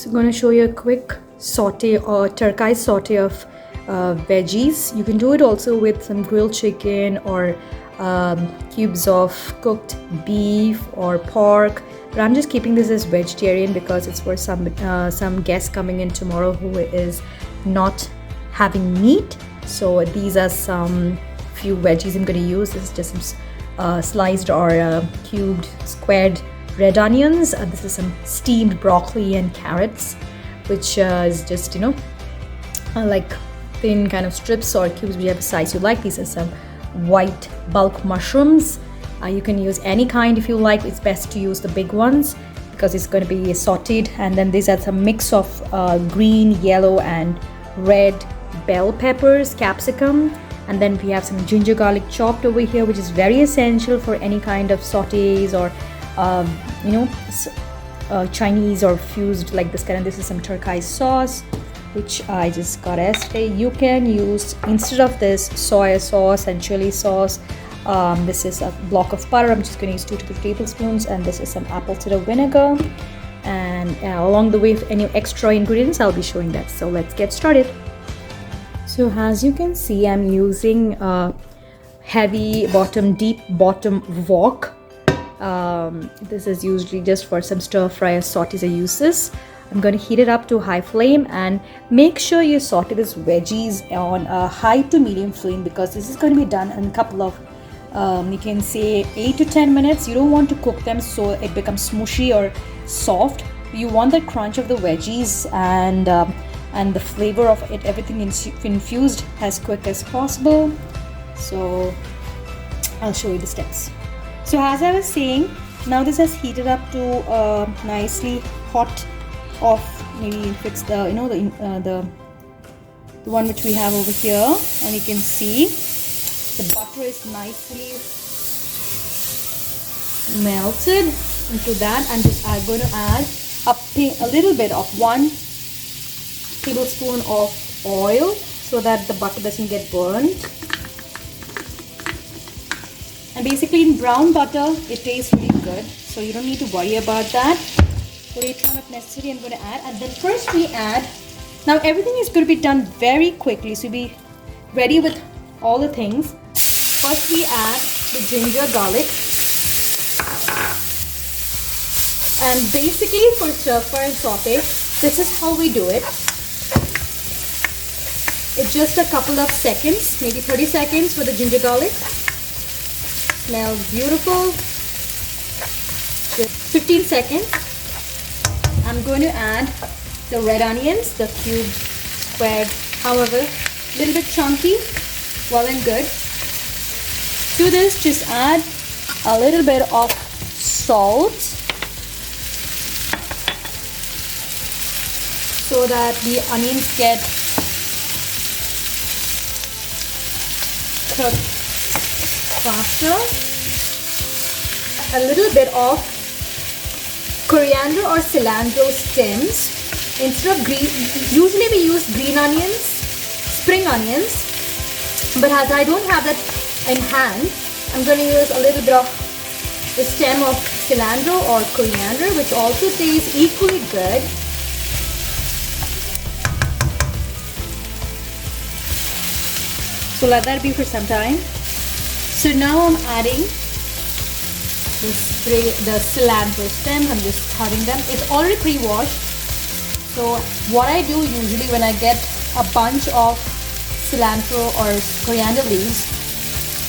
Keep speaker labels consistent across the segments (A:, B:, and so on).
A: So I'm going to show you a quick saute or Turkish saute of veggies. You can do it also with some grilled chicken or cubes of cooked beef or pork. But I'm just keeping this as vegetarian because it's for some guest coming in tomorrow who is not having meat. So these are some few veggies I'm going to use. This is just some sliced or cubed squared red onions. This is some steamed broccoli and carrots, which is just like thin kind of strips or cubes, whichever size you like. These are some white bulk mushrooms. You can use any kind if you like. It's best to use the big ones because it's going to be sauteed. And then these are some mix of green, yellow and red bell peppers, capsicum. And then we have some ginger garlic chopped over here, which is very essential for any kind of sautés or Chinese or fused like this kind. And this is some Turkish sauce, which I just got yesterday. You can use, instead of this, soy sauce and chili sauce. This is a block of butter. I'm just going to use 2 to 3 tablespoons. And this is some apple cider vinegar. And along the way, if any extra ingredients, I'll be showing that. So let's get started. So as you can see, I'm using heavy bottom, deep bottom wok. This is usually just for some stir fry or sautés. I use this. I'm going to heat it up to high flame and make sure you saute these veggies on a high to medium flame because this is going to be done in a couple of you can say 8 to 10 minutes. You don't want to cook them so it becomes smushy or soft. You want the crunch of the veggies and the flavor of it, everything infused as quick as possible. So I'll show you the steps. So as I was saying, now this has heated up to nicely hot off. Maybe if it's the the one which we have over here, and you can see the butter is nicely melted into that. I'm going to add a little bit of 1 tablespoon of oil so that the butter doesn't get burned. And basically in brown butter it tastes really good, so you don't need to worry about that. For later on if necessary I'm going to add. And then first we add, now everything is going to be done very quickly, so be ready with all the things. First we add the ginger garlic. And basically for stir fry and saute, this is how we do it. It's just a couple of seconds, maybe 30 seconds for the ginger garlic. Smells beautiful. Just 15 seconds. I'm going to add the red onions, the cubed, squared, however, a little bit chunky, well and good. To this, just add a little bit of salt so that the onions get cooked faster. A little bit of coriander or cilantro stems instead of green. Usually we use green onions, spring onions, but as I don't have that in hand, I'm going to use a little bit of the stem of cilantro or coriander, which also tastes equally good. So let that be for some time. So now I'm adding the cilantro stem. I'm just cutting them. It's already pre-washed. So what I do usually when I get a bunch of cilantro or coriander leaves,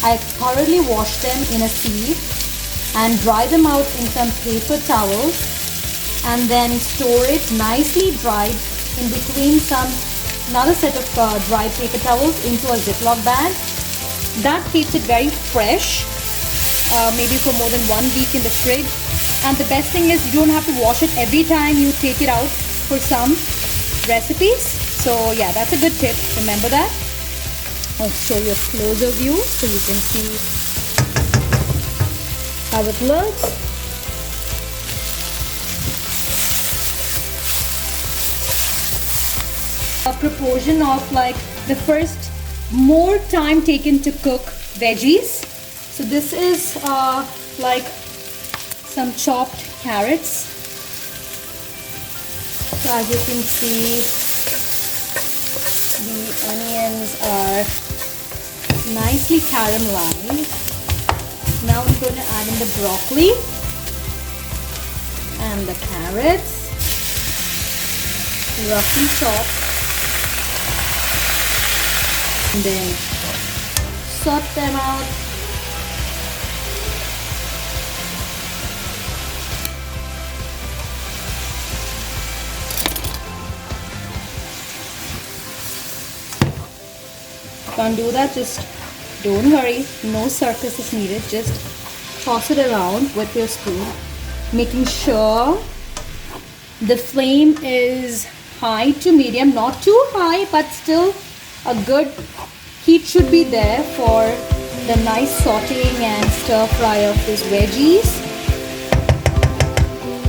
A: I thoroughly wash them in a sieve and dry them out in some paper towels and then store it nicely dried in between another set of dry paper towels into a Ziploc bag. That keeps it very fresh, maybe for more than 1 week in the fridge. And the best thing is you don't have to wash it every time you take it out for some recipes. So yeah, that's a good tip. Remember that. I'll show you a closer view so you can see how it looks. A proportion of like the first more time taken to cook veggies. So this is like some chopped carrots. So as you can see, the onions are nicely caramelized. Now I'm going to add in the broccoli and the carrots, roughly chopped, and then sort them out. Can't do that, just don't worry, no circus is needed. Just toss it around with your spoon, making sure the flame is high to medium, not too high, but still a good heat should be there for the nice sauteing and stir fry of these veggies.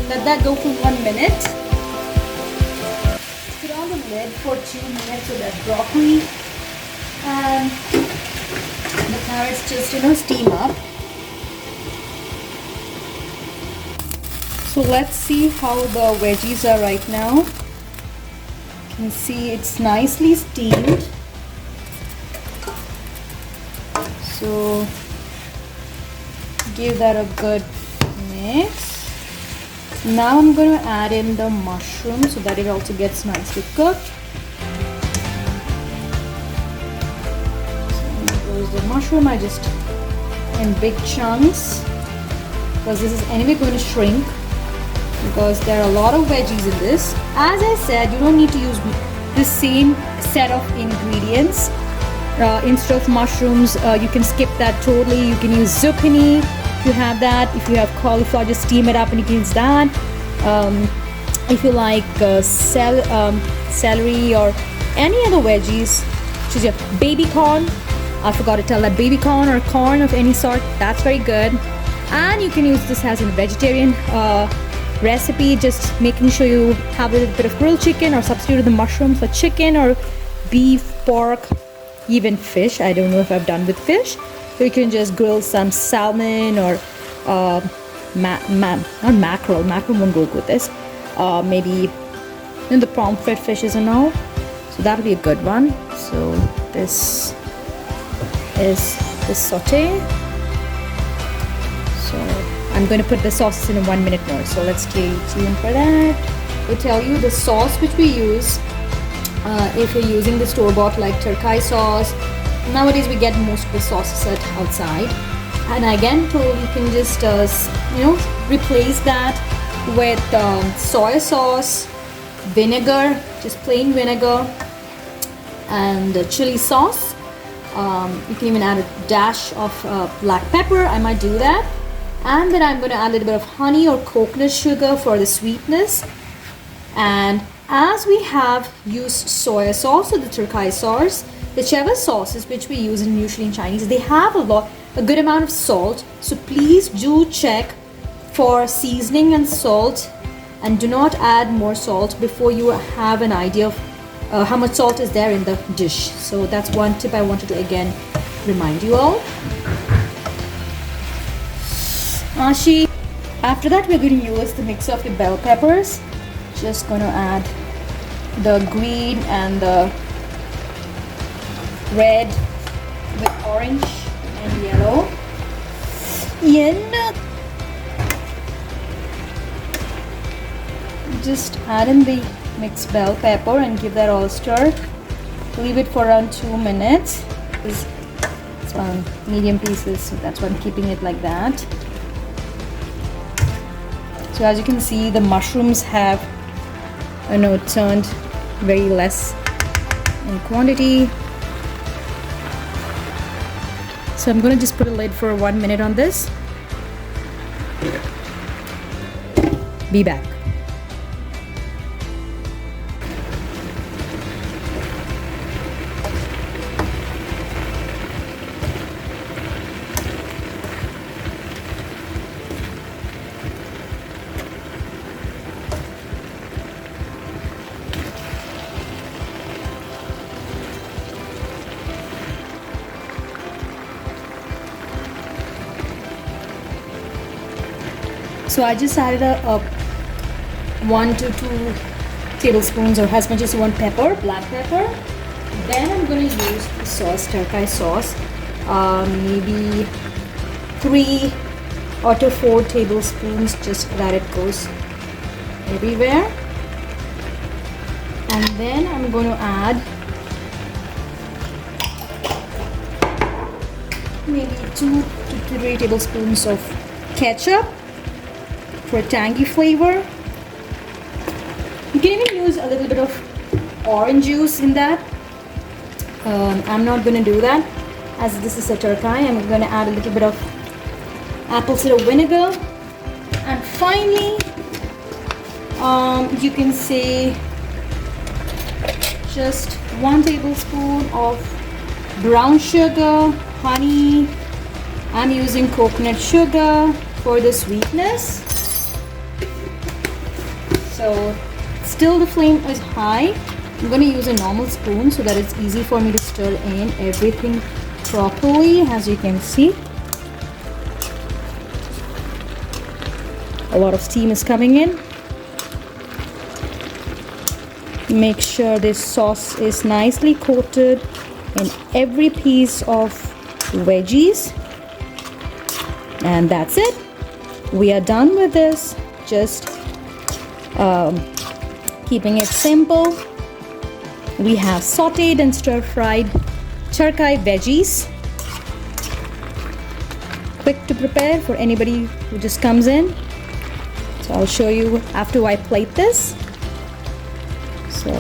A: Let that go for 1 minute. Put on the lid for 2 minutes so that broccoli and the carrots just steam up. So let's see how the veggies are right now. You can see it's nicely steamed. So give that a good mix. Now I'm going to add in the mushroom so that it also gets nicely cooked. The mushroom I just in big chunks because this is anyway going to shrink because there are a lot of veggies in this. As I said, you don't need to use the same set of ingredients. Instead of mushrooms, you can skip that totally. You can use zucchini if you have that. If you have cauliflower, just steam it up and you can use that. If you like celery or any other veggies, choose your baby corn. I forgot to tell that, baby corn or corn of any sort, that's very good. And you can use this as a vegetarian recipe, just making sure you have a little bit of grilled chicken or substitute the mushrooms for chicken or beef, pork, even fish. I don't know if I've done with fish. So you can just grill some salmon or not mackerel won't go with this. Maybe the pomfret fishes and all. So that'll be a good one. So this is the saute. So I'm going to put the sauces in 1 minute more, so let's stay tuned for that. I'll tell you the sauce which we use, if you're using the store-bought like Teriyaki sauce, nowadays we get most of the sauces at outside, and again told you can just replace that with soy sauce, vinegar, just plain vinegar, and chili sauce. You can even add a dash of black pepper. I might do that. And then I'm going to add a little bit of honey or coconut sugar for the sweetness. And as we have used soy sauce or the Teriyaki sauce, whichever sauces which we use usually in Chinese, they have a good amount of salt. So please do check for seasoning and salt, and do not add more salt before you have an idea of how much salt is there in the dish. So that's one tip I wanted to again remind you all. After that we're going to use the mix of the bell peppers. Just going to add the green and the red with orange and yellow. And just add in the mixed bell pepper and give that all a stir. Leave it for around 2 minutes. It's on medium pieces, so that's why I'm keeping it like that. So as you can see, the mushrooms have turned very less in quantity. So I'm going to just put a lid for 1 minute on this. Be back. So I just added a 1 to 2 tablespoons or as much as you want pepper, black pepper. Then I'm going to use the sauce, Teriyaki sauce, maybe 3 or to 4 tablespoons, just that it goes everywhere. And then I'm going to add maybe 2 to 3 tablespoons of ketchup for a tangy flavor. You can even use a little bit of orange juice in that. I'm not going to do that as this is a Teriyaki. I'm going to add a little bit of apple cider vinegar, and finally you can say just 1 tablespoon of brown sugar, honey. I'm using coconut sugar for the sweetness. So still the flame is high. I'm going to use a normal spoon so that it's easy for me to stir in everything properly. As you can see, a lot of steam is coming in. Make sure this sauce is nicely coated in every piece of veggies, and that's it. We are done with this. Just keeping it simple. We have sauteed and stir-fried Teriyaki veggies. Quick to prepare for anybody who just comes in. So I'll show you after I plate this. So